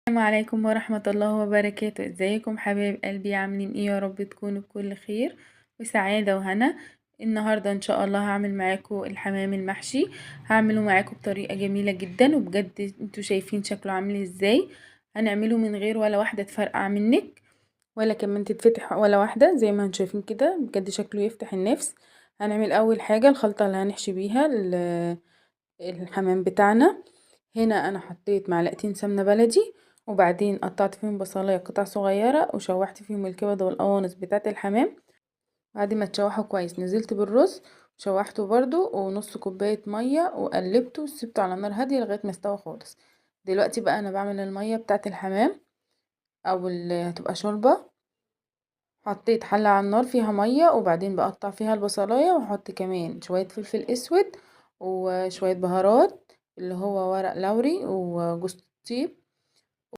السلام عليكم ورحمة الله وبركاته. ازيكم حبايب قلبي؟ عاملين ايه؟ يا رب تكونوا بكل خير وسعادة وهنا. النهاردة ان شاء الله هعمل معاكم الحمام المحشي. هعمله معاكم بطريقة جميلة جدا، وبجد انتوا شايفين شكله عامل ازاي. هنعمله من غير ولا واحدة تفرقع منك، ولا كمان تتفتح ولا واحدة، زي ما انتوا شايفين كده بجد شكله يفتح النفس. هنعمل اول حاجة الخلطة اللي هنحشي بيها الحمام بتاعنا. هنا انا حطيت معلقتين سمنة بلدي، وبعدين قطعت فيهم بصلاية قطع صغيرة، وشوحت فيهم الكبد والقوانص بتاعة الحمام. بعد ما اتشوحوا كويس نزلت بالرز، شوحته برضو ونص كوباية مية، وقلبته وسبته على نار هادية لغاية ما استوى خالص. دلوقتي بقى انا بعمل المية بتاعة الحمام، او اللي هتبقى شوربة. حطيت حلة على النار فيها مية، وبعدين بقطع فيها البصلاية، واحط كمان شوية فلفل اسود وشوية بهارات اللي هو ورق لوري وجوز الطيب